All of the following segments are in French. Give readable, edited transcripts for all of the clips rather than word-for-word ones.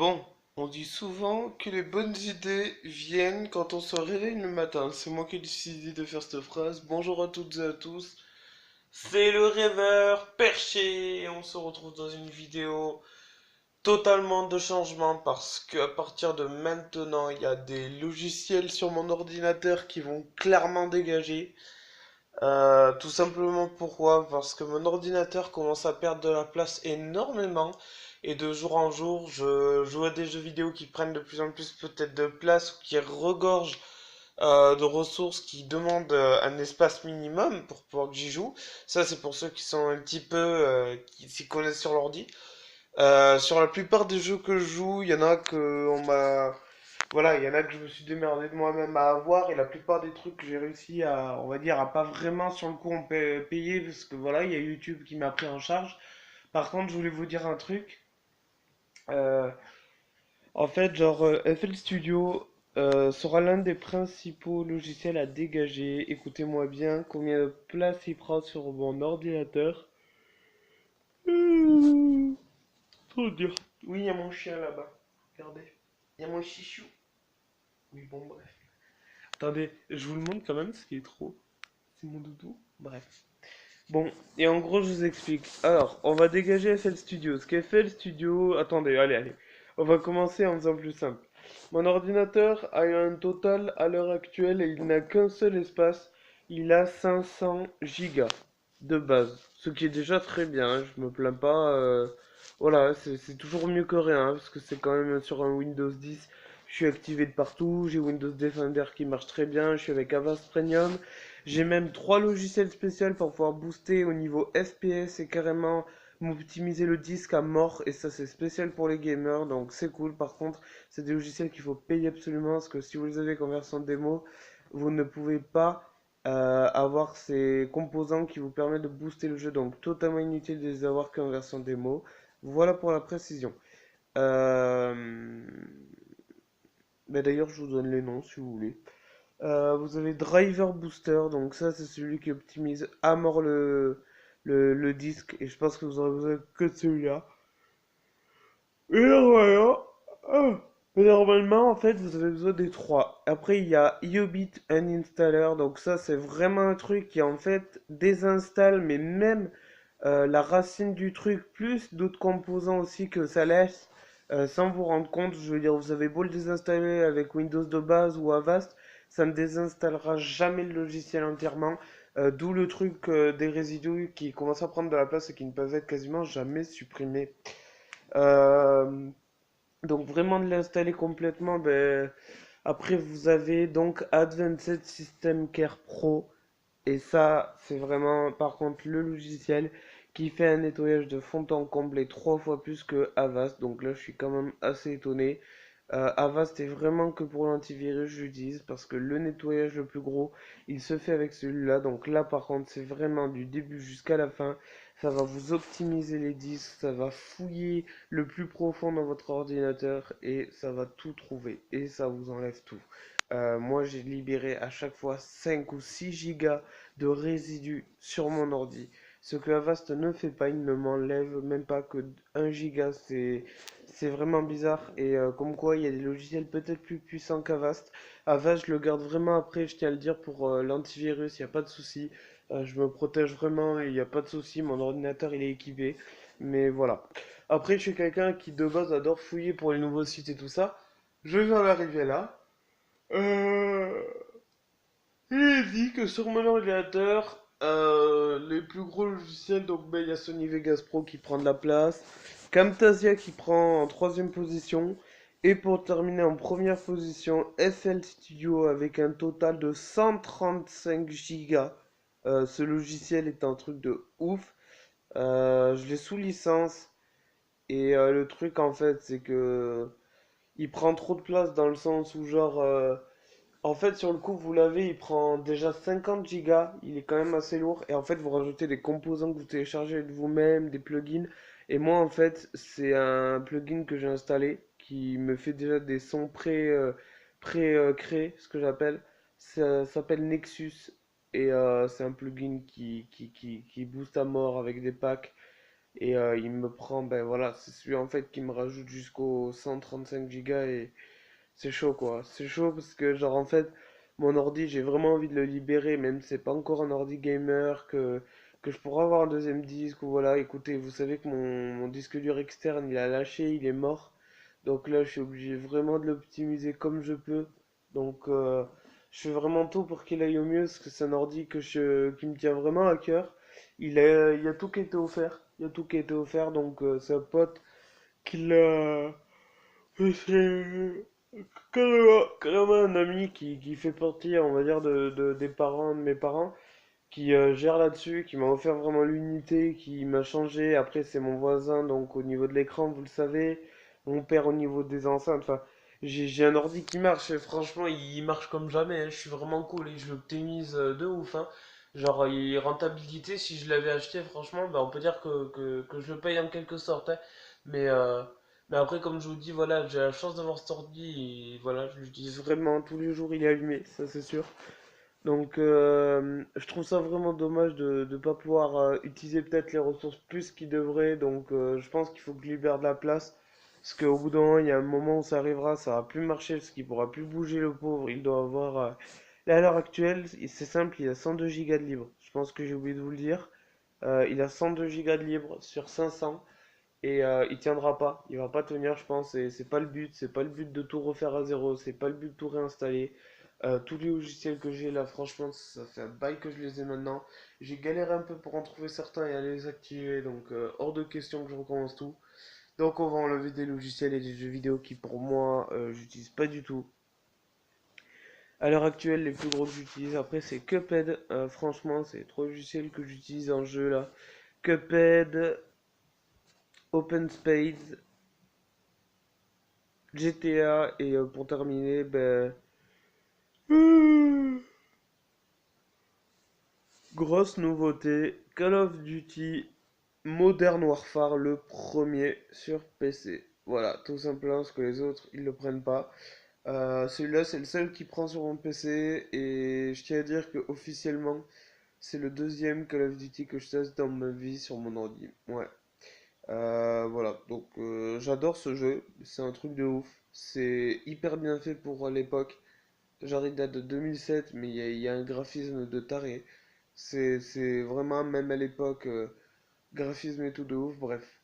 Bon, on dit souvent que les bonnes idées viennent quand on se réveille le matin. C'est moi qui ai décidé de faire cette phrase. Bonjour à toutes et à tous. C'est le rêveur perché. On se retrouve dans une vidéo totalement de changement parce qu'à partir de maintenant, il y a des logiciels sur mon ordinateur qui vont clairement dégager. Tout simplement pourquoi? Parce que mon ordinateur commence à perdre de la place énormément et de jour en jour, je joue à des jeux vidéo qui prennent de plus en plus peut-être de place ou qui regorgent de ressources qui demandent un espace minimum pour pouvoir que j'y joue. Ça, c'est pour ceux qui sont un petit peu qui s'y connaissent sur l'ordi. Sur la plupart des jeux que je joue, il y en a que on m'a voilà, il y en a que je me suis démerdé de moi-même à avoir et la plupart des trucs que j'ai réussi à, on va dire, à pas vraiment sur le coup en payer parce que voilà, il y a YouTube qui m'a pris en charge. Par contre, je voulais vous dire un truc. Euh, En fait, genre, FL Studio sera l'un des principaux logiciels à dégager. Écoutez-moi bien, combien de place il prend sur mon ordinateur. Trop dur. Oui, il y a mon chien là-bas. Regardez. Il y a mon chichou. Oui, bon, bref. Attendez, je vous le montre quand même, ce qui est trop. C'est mon doudou. Bref. Bon, et en gros, je vous explique. Alors, on va dégager FL Studio. Ce qu'est FL Studio. Attendez, allez. On va commencer en faisant plus simple. Mon ordinateur a un total à l'heure actuelle et il n'a qu'un seul espace. Il a 500 gigas de base. Ce qui est déjà très bien, hein, je me plains pas. Voilà, c'est toujours mieux que rien, hein, parce que c'est quand même sur un Windows 10. Je suis activé de partout, j'ai Windows Defender qui marche très bien, je suis avec Avast Premium. J'ai même trois logiciels spéciaux pour pouvoir booster au niveau FPS et carrément m'optimiser le disque à mort. Et ça, c'est spécial pour les gamers, donc c'est cool. Par contre, c'est des logiciels qu'il faut payer absolument parce que si vous les avez qu'en version démo, vous ne pouvez pas avoir ces composants qui vous permettent de booster le jeu. Donc, totalement inutile de les avoir qu'en version démo. Voilà pour la précision. Euh... D'ailleurs, je vous donne les noms si vous voulez. Vous avez Driver Booster, donc ça c'est celui qui optimise à mort le disque, et je pense que vous aurez besoin que de celui-là. Et voilà. Ah. Mais normalement, en fait, vous avez besoin des trois. Après, il y a Iobit Uninstaller, donc ça c'est vraiment un truc qui en fait désinstalle, mais même la racine du truc, plus d'autres composants aussi que ça laisse, sans vous rendre compte. Je veux dire, vous avez beau le désinstaller avec Windows de base ou Avast, ça ne désinstallera jamais le logiciel entièrement. D'où le truc des résidus qui commencent à prendre de la place et qui ne peuvent être quasiment jamais supprimés. Euh, donc vraiment de l'installer complètement, ben, après vous avez donc Advanced System Care Pro. Et ça, c'est vraiment, par contre, le logiciel qui fait un nettoyage de fond en comble et trois fois plus que Avast. Donc là, je suis quand même assez étonné. Avast est vraiment que pour l'antivirus, je dis, parce que le nettoyage le plus gros, il se fait avec celui-là. Donc là, par contre, c'est vraiment du début jusqu'à la fin. Ça va vous optimiser les disques, ça va fouiller le plus profond dans votre ordinateur et ça va tout trouver. Et ça vous enlève tout. Moi, j'ai libéré à chaque fois 5 ou 6 gigas de résidus sur mon ordi. Ce que Avast ne fait pas, il ne m'enlève même pas que 1 giga. C'est vraiment bizarre. Et comme quoi, il y a des logiciels peut-être plus puissants qu'Avast. Avast, je le garde vraiment après, je tiens à le dire, pour l'antivirus, il n'y a pas de souci. Je me protège vraiment et il n'y a pas de souci. Mon ordinateur, il est équipé. Mais voilà. Après, je suis quelqu'un qui de base adore fouiller pour les nouveaux sites et tout ça. Je viens d'arriver là. Euh, il dit que sur mon ordinateur, les plus gros logiciels, donc ben, il y a Sony Vegas Pro qui prend de la place, Camtasia qui prend en troisième position, et pour terminer en première position, FL Studio avec un total de 135 gigas. Ce logiciel est un truc de ouf. Je l'ai sous licence, et le truc en fait, c'est que il prend trop de place dans le sens où genre en fait, sur le coup, vous l'avez, il prend déjà 50 gigas, il est quand même assez lourd. Et en fait, vous rajoutez des composants que vous téléchargez de vous-même, des plugins. Et moi, en fait, c'est un plugin que j'ai installé qui me fait déjà des sons pré-créés, ce que j'appelle. Ça s'appelle Nexus. Et c'est un plugin qui booste à mort avec des packs. Et il me prend, ben voilà, c'est celui en fait qui me rajoute jusqu'aux 135 gigas et c'est chaud quoi. C'est chaud parce que genre en fait mon ordi j'ai vraiment envie de le libérer même si c'est pas encore un ordi gamer que je pourrais avoir un deuxième disque ou voilà. Écoutez, vous savez que mon disque dur externe il a lâché, il est mort. Donc là je suis obligé vraiment de l'optimiser comme je peux. Donc je fais vraiment tout pour qu'il aille au mieux parce que c'est un ordi qui me tient vraiment à cœur. Il y a tout qui a été offert. Il y a tout qui a été offert donc c'est un pote qui l'a. C'est carrément un ami qui fait partie, on va dire, des parents de mes parents, qui gère là-dessus, qui m'a offert vraiment l'unité, qui m'a changé. Après, c'est mon voisin, donc au niveau de l'écran, vous le savez, mon père au niveau des enceintes. Enfin, j'ai un ordi qui marche, et franchement, il marche comme jamais, hein. Je suis vraiment cool et je l'optimise de ouf, hein. Genre, rentabilité, si je l'avais acheté, franchement, bah, on peut dire que je le paye en quelque sorte, hein. Mais, euh, mais après, comme je vous dis, voilà, j'ai la chance d'avoir cet ordi et voilà, je l'utilise vraiment tous les jours, il est allumé, ça c'est sûr. Donc, je trouve ça vraiment dommage de ne pas pouvoir utiliser peut-être les ressources plus qu'il devrait. Donc, je pense qu'il faut que je libère de la place. Parce qu'au bout d'un moment, il y a un moment où ça arrivera, ça va plus marcher, parce qu'il pourra plus bouger le pauvre. Il doit avoir. Là, à l'heure actuelle, c'est simple, il a 102 gigas de libre. Je pense que j'ai oublié de vous le dire. Il a 102 gigas de libre sur 500 et il tiendra pas. Il va pas tenir, je pense. Et c'est pas le but. C'est pas le but de tout refaire à zéro. C'est pas le but de tout réinstaller. Tous les logiciels que j'ai là, franchement, ça fait un bail que je les ai maintenant. J'ai galéré un peu pour en trouver certains et à les activer. Donc, hors de question que je recommence tout. Donc, on va enlever des logiciels et des jeux vidéo qui, pour moi, j'utilise pas du tout. À l'heure actuelle, les plus gros que j'utilise après, c'est Cuphead. Franchement, c'est trois logiciels que j'utilise en jeu là. Cuphead, Open Space, GTA et pour terminer, ben, grosse nouveauté, Call of Duty Modern Warfare, le premier sur PC. Voilà, tout simplement parce que les autres ils le prennent pas. Celui-là c'est le seul qui prend sur mon PC et je tiens à dire que officiellement c'est le deuxième Call of Duty que je teste dans ma vie sur mon ordi. Ouais. Voilà, donc j'adore ce jeu, c'est un truc de ouf. C'est hyper bien fait pour l'époque. Genre, il date de 2007, mais il y a un graphisme de taré. C'est vraiment, même à l'époque, graphisme et tout de ouf, bref.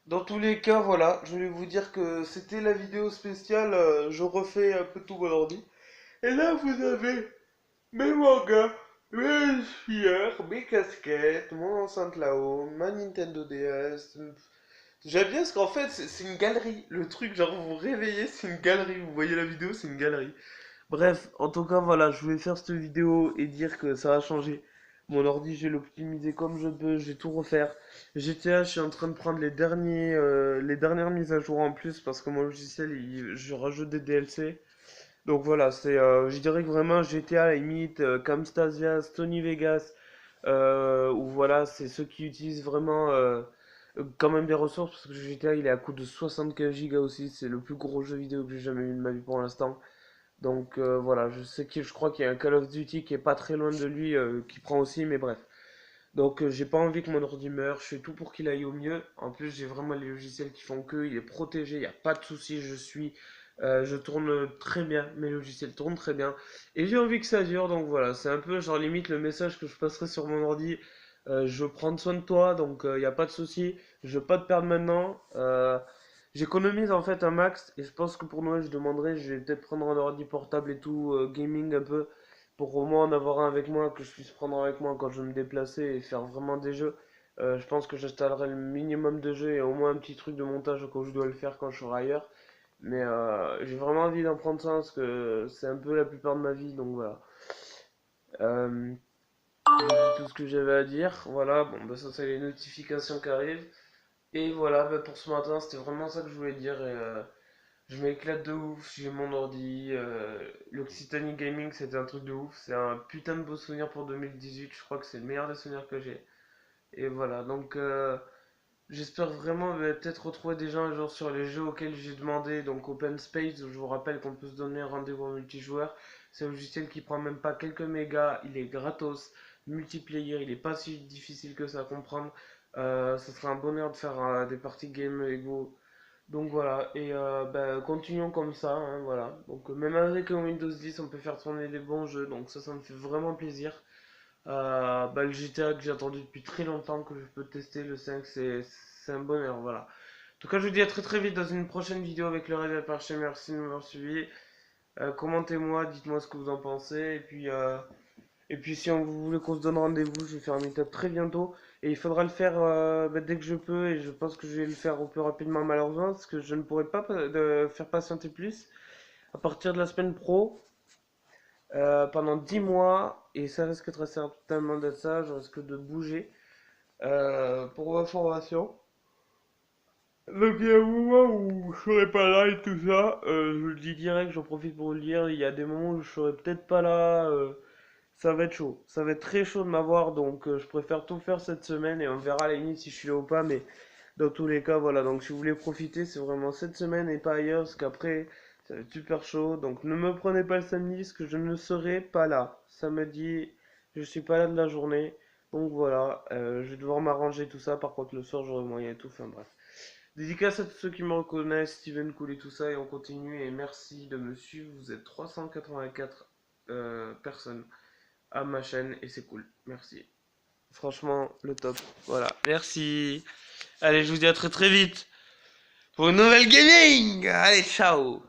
Dans tous les cas, voilà, je voulais vous dire que c'était la vidéo spéciale. Je refais un peu tout mon ordi. Et là, vous avez mes mangas, mes sueurs, mes casquettes, mon enceinte là-haut, ma Nintendo DS. J'aime bien parce qu'en fait, c'est une galerie. Le truc, genre, vous vous réveillez, c'est une galerie. Vous voyez la vidéo, c'est une galerie. Bref, en tout cas, voilà, je voulais faire cette vidéo et dire que ça a changé. Mon ordi, je vais l'optimiser comme je peux, je vais tout refaire. GTA, je suis en train de prendre les dernières mises à jour en plus parce que mon logiciel, je rajoute des DLC. Donc voilà, je dirais que vraiment GTA, à la limite, Camstasia, Sony Vegas, ou voilà, c'est ceux qui utilisent vraiment quand même des ressources parce que GTA, il est à coût de 75 gigas aussi. C'est le plus gros jeu vidéo que j'ai jamais eu de ma vie pour l'instant. Donc voilà, je crois qu'il y a un Call of Duty qui est pas très loin de lui, qui prend aussi, mais bref. Donc j'ai pas envie que mon ordi meure, je fais tout pour qu'il aille au mieux. En plus j'ai vraiment les logiciels qui font que, il est protégé, il n'y a pas de souci, je tourne très bien, mes logiciels tournent très bien. Et j'ai envie que ça dure, donc voilà, c'est un peu genre limite le message que je passerai sur mon ordi. Je veux prendre soin de toi, donc il n'y a pas de souci, je veux pas te perdre maintenant. J'économise en fait un max, et je pense que pour Noël je demanderai, je vais peut-être prendre un ordi portable et tout, gaming un peu pour au moins en avoir un avec moi, que je puisse prendre avec moi quand je vais me déplacer et faire vraiment des jeux. Je pense que j'installerai le minimum de jeux et au moins un petit truc de montage quand je dois le faire quand je serai ailleurs. Mais j'ai vraiment envie d'en prendre soin parce que c'est un peu la plupart de ma vie, donc voilà. Euh, j'ai dit tout ce que j'avais à dire. Voilà, bon, bah ça c'est les notifications qui arrivent. Et voilà, bah, pour ce matin, c'était vraiment ça que je voulais dire. Et, je m'éclate de ouf, j'ai mon ordi. L'Occitanie Gaming, c'était un truc de ouf. C'est un putain de beau souvenir pour 2018. Je crois que c'est le meilleur des souvenirs que j'ai. Et voilà, donc j'espère vraiment peut-être retrouver des gens un jour sur les jeux auxquels j'ai demandé. Donc Open Space, où je vous rappelle qu'on peut se donner un rendez-vous en multijoueur. C'est un logiciel qui prend même pas quelques mégas. Il est gratos. Multiplayer, il est pas si difficile que ça à comprendre. Ça serait un bonheur de faire des parties game avec vous. Donc voilà, et bah, continuons comme ça, hein, voilà. Donc même avec un Windows 10, on peut faire tourner des bons jeux, donc ça me fait vraiment plaisir. Bah, le GTA que j'ai attendu depuis très longtemps, que je peux tester, le 5, c'est un bonheur, voilà. En tout cas, je vous dis à très très vite dans une prochaine vidéo avec le Réveil Perché. Merci de m'avoir suivi. Commentez-moi, dites-moi ce que vous en pensez. Et puis si vous voulez qu'on se donne rendez-vous, je vais faire un meet-up très bientôt. Et il faudra le faire bah, dès que je peux. Et je pense que je vais le faire au plus rapidement malheureusement. Parce que je ne pourrai pas faire patienter plus. À partir de la semaine pro, pendant 10 mois. Et ça risque très certainement d'être ça. Je risque de bouger. Pour ma formation. Donc il y a un moment où je serai pas là et tout ça. Je vous le dis direct, j'en profite pour vous le dire. Il y a des moments où je serai peut-être pas là. Ça va être chaud. Ça va être très chaud de m'avoir. Donc je préfère tout faire cette semaine. Et on verra à la limite si je suis là ou pas. Mais dans tous les cas, voilà. Donc si vous voulez profiter, c'est vraiment cette semaine et pas ailleurs. Parce qu'après, ça va être super chaud. Donc ne me prenez pas le samedi parce que je ne serai pas là. Samedi, je suis pas là de la journée. Donc voilà. Je vais devoir m'arranger tout ça. Par contre, le soir, j'aurai moyen et tout. Enfin bref. Dédicace à tous ceux qui me reconnaissent, Steven Cool et tout ça, et on continue. Et merci de me suivre. Vous êtes 384 personnes à ma chaîne et c'est cool. Merci. Franchement, le top. Voilà. Merci. Allez, je vous dis à très très vite pour une nouvelle gaming. Allez, ciao.